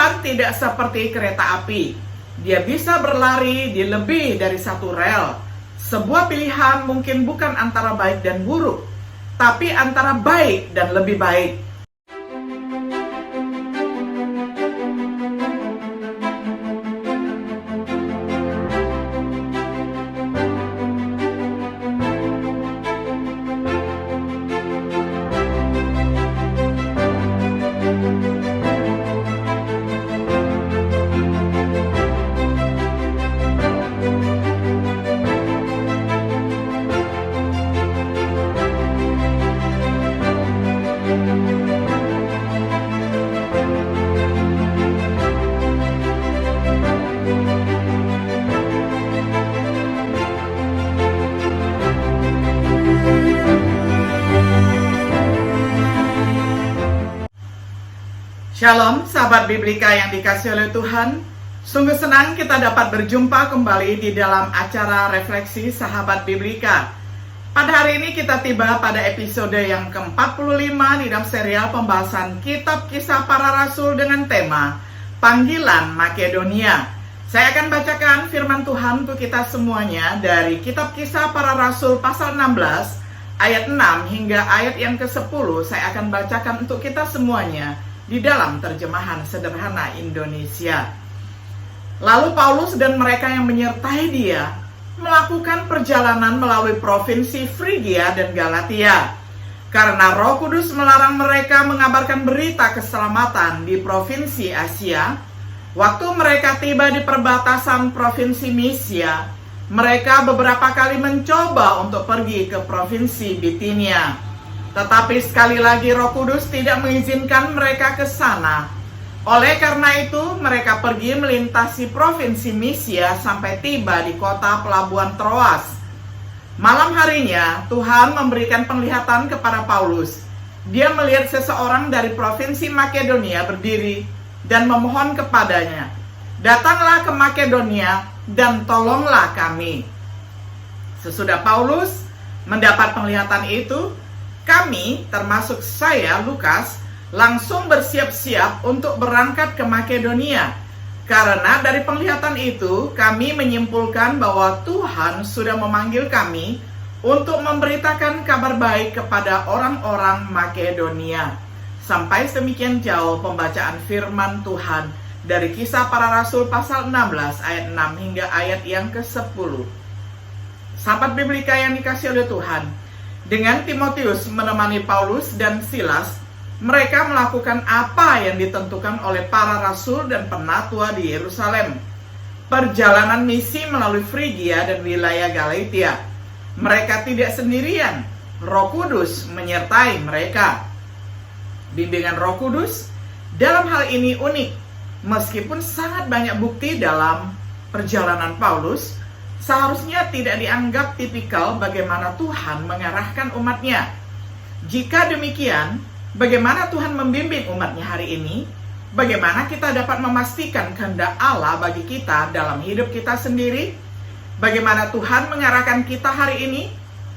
Tuhan tidak seperti kereta api. Dia bisa berlari di lebih dari satu rel. Sebuah pilihan mungkin bukan antara baik dan buruk, tapi antara baik dan lebih baik. Shalom sahabat Biblika yang dikasihi oleh Tuhan. Sungguh senang kita dapat berjumpa kembali di dalam acara refleksi sahabat Biblika. Pada hari ini kita tiba pada episode yang ke-45 di dalam serial pembahasan Kitab Kisah Para Rasul dengan tema Panggilan Makedonia. Saya akan bacakan firman Tuhan untuk kita semuanya dari Kitab Kisah Para Rasul pasal 16 ayat 6 hingga ayat yang ke-10. Saya akan bacakan untuk kita semuanya di dalam terjemahan sederhana Indonesia. Lalu Paulus dan mereka yang menyertai dia melakukan perjalanan melalui provinsi Frigia dan Galatia. Karena Roh Kudus melarang mereka mengabarkan berita keselamatan di provinsi Asia, waktu mereka tiba di perbatasan provinsi Misia, mereka beberapa kali mencoba untuk pergi ke provinsi Bitinia. Tetapi sekali lagi Roh Kudus tidak mengizinkan mereka ke sana. Oleh karena itu, mereka pergi melintasi provinsi Misia sampai tiba di kota pelabuhan Troas. Malam harinya, Tuhan memberikan penglihatan kepada Paulus. Dia melihat seseorang dari provinsi Makedonia berdiri dan memohon kepadanya, "Datanglah ke Makedonia dan tolonglah kami." Sesudah Paulus mendapat penglihatan itu, kami, termasuk saya, Lukas, langsung bersiap-siap untuk berangkat ke Makedonia. Karena dari penglihatan itu, kami menyimpulkan bahwa Tuhan sudah memanggil kami untuk memberitakan kabar baik kepada orang-orang Makedonia. Sampai sedemikian jauh pembacaan firman Tuhan dari Kisah Para Rasul pasal 16 ayat 6 hingga ayat yang ke-10. Sahabat Biblika yang dikasihi oleh Tuhan, dengan Timotius menemani Paulus dan Silas, mereka melakukan apa yang ditentukan oleh para rasul dan penatua di Yerusalem. Perjalanan misi melalui Frigia dan wilayah Galatia. Mereka tidak sendirian, Roh Kudus menyertai mereka. Bimbingan Roh Kudus dalam hal ini unik. Meskipun sangat banyak bukti dalam perjalanan Paulus, seharusnya tidak dianggap tipikal bagaimana Tuhan mengarahkan umatnya. Jika demikian, bagaimana Tuhan membimbing umatnya hari ini? Bagaimana kita dapat memastikan kehendak Allah bagi kita dalam hidup kita sendiri? Bagaimana Tuhan mengarahkan kita hari ini?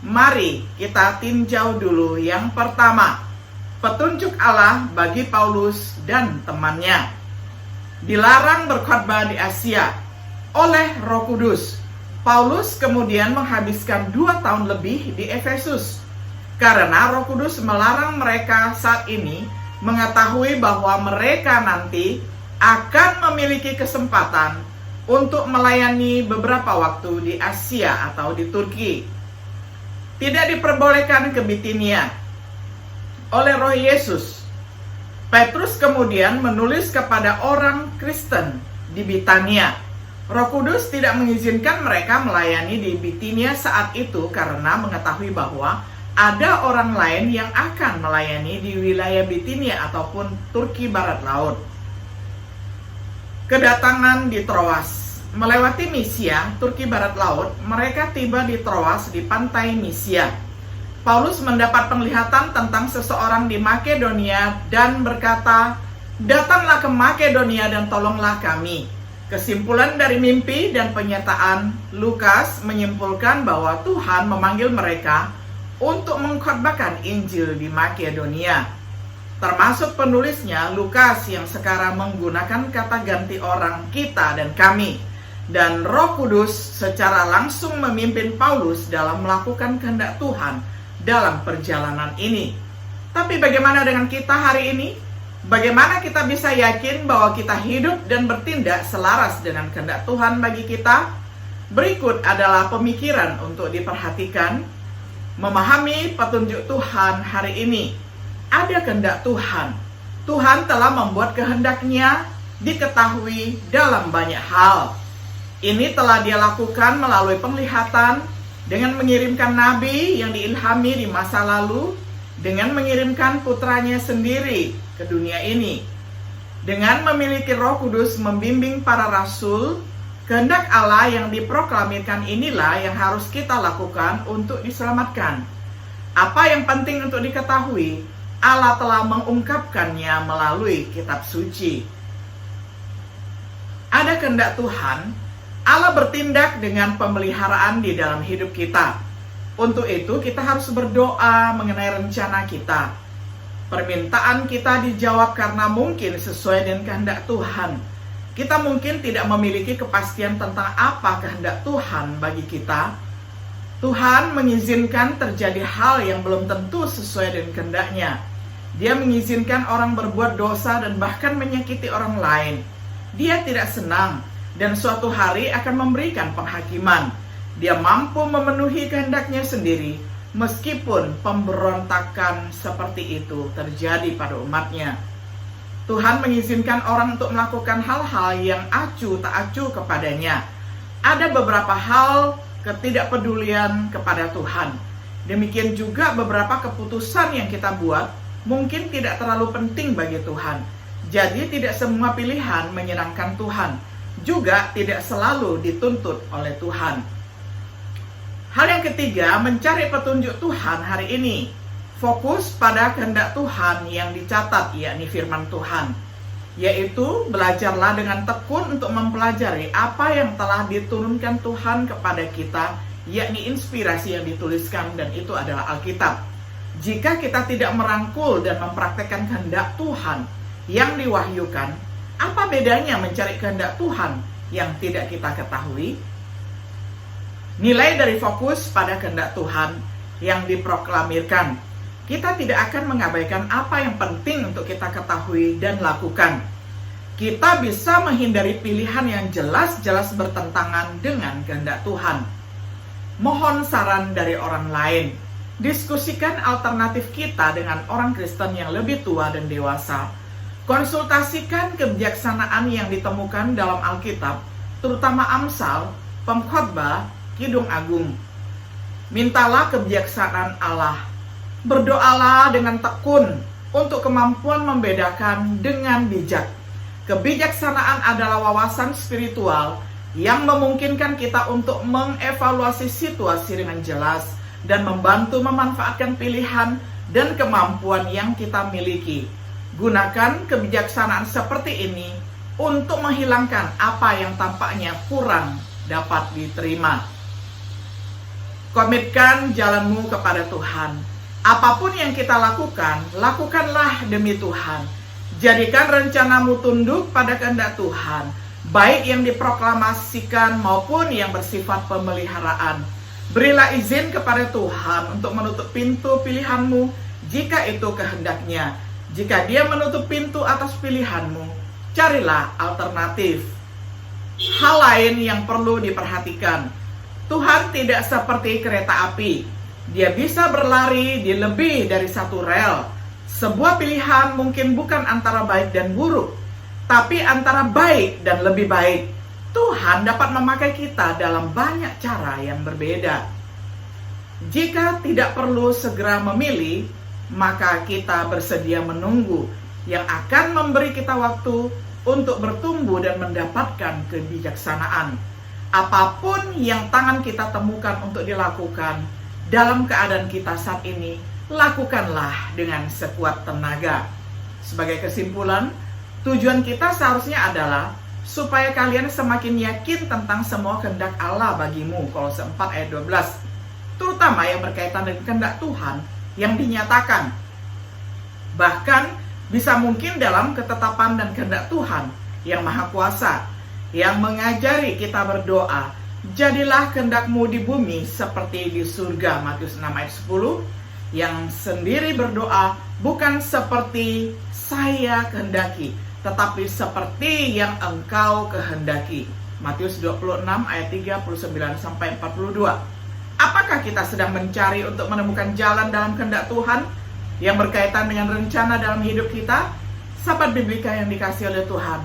Mari kita tinjau dulu yang pertama, petunjuk Allah bagi Paulus dan temannya. Dilarang berkhotbah di Asia oleh Roh Kudus. Paulus kemudian menghabiskan 2 tahun lebih di Efesus. Karena Roh Kudus melarang mereka saat ini mengetahui bahwa mereka nanti akan memiliki kesempatan untuk melayani beberapa waktu di Asia atau di Turki. Tidak diperbolehkan ke Bitinia oleh Roh Yesus. Petrus kemudian menulis kepada orang Kristen di Bitania. Roh Kudus tidak mengizinkan mereka melayani di Bitinia saat itu karena mengetahui bahwa ada orang lain yang akan melayani di wilayah Bitinia ataupun Turki Barat Laut. Kedatangan di Troas. Melewati Misia, Turki Barat Laut, mereka tiba di Troas di pantai Misia. Paulus mendapat penglihatan tentang seseorang di Makedonia dan berkata, "Datanglah ke Makedonia dan tolonglah kami." Kesimpulan dari mimpi dan penyataan, Lukas menyimpulkan bahwa Tuhan memanggil mereka untuk mengkhotbahkan Injil di Makedonia. termasuk penulisnya Lukas yang sekarang menggunakan kata ganti orang kita dan kami, dan Roh Kudus secara langsung memimpin Paulus dalam melakukan kehendak Tuhan dalam perjalanan ini. Tapi bagaimana dengan kita hari ini? Bagaimana kita bisa yakin bahwa kita hidup dan bertindak selaras dengan kehendak Tuhan bagi kita? Berikut adalah pemikiran untuk diperhatikan. Memahami petunjuk Tuhan hari ini. Ada kehendak Tuhan. Tuhan telah membuat kehendaknya diketahui dalam banyak hal. Ini telah Dia lakukan melalui penglihatan, dengan mengirimkan nabi yang diilhami di masa lalu, dengan mengirimkan putranya sendiri ke dunia ini. Dengan memiliki Roh Kudus membimbing para rasul, kehendak Allah yang diproklamirkan inilah yang harus kita lakukan untuk diselamatkan. Apa yang penting untuk diketahui? Allah telah mengungkapkannya melalui kitab suci. Ada kehendak Tuhan, Allah bertindak dengan pemeliharaan di dalam hidup kita. Untuk itu kita harus berdoa mengenai rencana kita. Permintaan kita dijawab karena mungkin sesuai dengan kehendak Tuhan. Kita mungkin tidak memiliki kepastian tentang apa kehendak Tuhan bagi kita. Tuhan mengizinkan terjadi hal yang belum tentu sesuai dengan kehendaknya. Dia mengizinkan orang berbuat dosa dan bahkan menyakiti orang lain. Dia tidak senang dan suatu hari akan memberikan penghakiman. Dia mampu memenuhi kehendaknya sendiri meskipun pemberontakan seperti itu terjadi pada umatnya. Tuhan mengizinkan orang untuk melakukan hal-hal yang acuh tak acuh kepadanya. Ada beberapa hal ketidakpedulian kepada Tuhan. Demikian juga beberapa keputusan yang kita buat mungkin tidak terlalu penting bagi Tuhan. Jadi tidak semua pilihan menyenangkan Tuhan. Juga tidak selalu dituntut oleh Tuhan. Hal yang ketiga, mencari petunjuk Tuhan hari ini. Fokus pada kehendak Tuhan yang dicatat, yakni firman Tuhan. Yaitu, belajarlah dengan tekun untuk mempelajari apa yang telah diturunkan Tuhan kepada kita, yakni inspirasi yang dituliskan, dan itu adalah Alkitab. Jika kita tidak merangkul dan mempraktekkan kehendak Tuhan yang diwahyukan, apa bedanya mencari kehendak Tuhan yang tidak kita ketahui? Nilai dari fokus pada kehendak Tuhan yang diproklamirkan. Kita tidak akan mengabaikan apa yang penting untuk kita ketahui dan lakukan. Kita bisa menghindari pilihan yang jelas-jelas bertentangan dengan kehendak Tuhan. Mohon saran dari orang lain. Diskusikan alternatif kita dengan orang Kristen yang lebih tua dan dewasa. Konsultasikan kebijaksanaan yang ditemukan dalam Alkitab, terutama Amsal, Pengkhotbah, Kidung Agung. Mintalah kebijaksanaan Allah. Berdoalah dengan tekun untuk kemampuan membedakan dengan bijak. Kebijaksanaan adalah wawasan spiritual yang memungkinkan kita untuk mengevaluasi situasi dengan jelas dan membantu memanfaatkan pilihan dan kemampuan yang kita miliki. Gunakan kebijaksanaan seperti ini untuk menghilangkan apa yang tampaknya kurang dapat diterima. Komitkan jalanmu kepada Tuhan. Apapun yang kita lakukan, lakukanlah demi Tuhan. Jadikan rencanamu tunduk pada kehendak Tuhan, baik yang diproklamasikan maupun yang bersifat pemeliharaan. Berilah izin kepada Tuhan untuk menutup pintu pilihanmu jika itu kehendaknya. Jika Dia menutup pintu atas pilihanmu, carilah alternatif. Hal lain yang perlu diperhatikan, Tuhan tidak seperti kereta api. Dia bisa berlari di lebih dari satu rel. Sebuah pilihan mungkin bukan antara baik dan buruk, tapi antara baik dan lebih baik. Tuhan dapat memakai kita dalam banyak cara yang berbeda. Jika tidak perlu segera memilih, maka kita bersedia menunggu yang akan memberi kita waktu untuk bertumbuh dan mendapatkan kebijaksanaan. Apapun yang tangan kita temukan untuk dilakukan dalam keadaan kita saat ini, lakukanlah dengan sekuat tenaga. Sebagai kesimpulan, tujuan kita seharusnya adalah supaya kalian semakin yakin tentang semua kehendak Allah bagimu, Kolose 4 ayat 12, terutama yang berkaitan dengan kehendak Tuhan yang dinyatakan. Bahkan Bisa mungkin dalam ketetapan dan kehendak Tuhan yang Maha Kuasa, yang mengajari kita berdoa, jadilah kehendak-Mu di bumi seperti di surga, Matius 6 ayat 10, yang sendiri berdoa, bukan seperti saya kehendaki, tetapi seperti yang Engkau kehendaki, Matius 26 ayat 39-42. Apakah kita sedang mencari untuk menemukan jalan dalam kehendak Tuhan yang berkaitan dengan rencana dalam hidup kita? Sahabat Biblika yang dikasihi oleh Tuhan,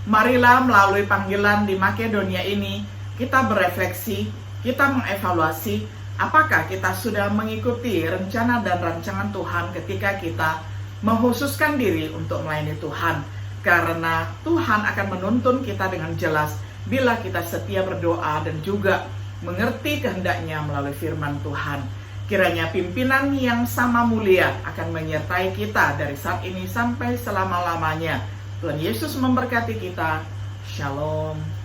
marilah melalui panggilan di Makedonia ini kita berefleksi, kita mengevaluasi apakah kita sudah mengikuti rencana dan rancangan Tuhan ketika kita menghususkan diri untuk melayani Tuhan. Karena Tuhan akan menuntun kita dengan jelas bila kita setia berdoa dan juga mengerti kehendaknya melalui firman Tuhan. Kiranya pimpinan yang sama mulia akan menyertai kita dari saat ini sampai selama-lamanya. Tuhan Yesus memberkati kita. Shalom.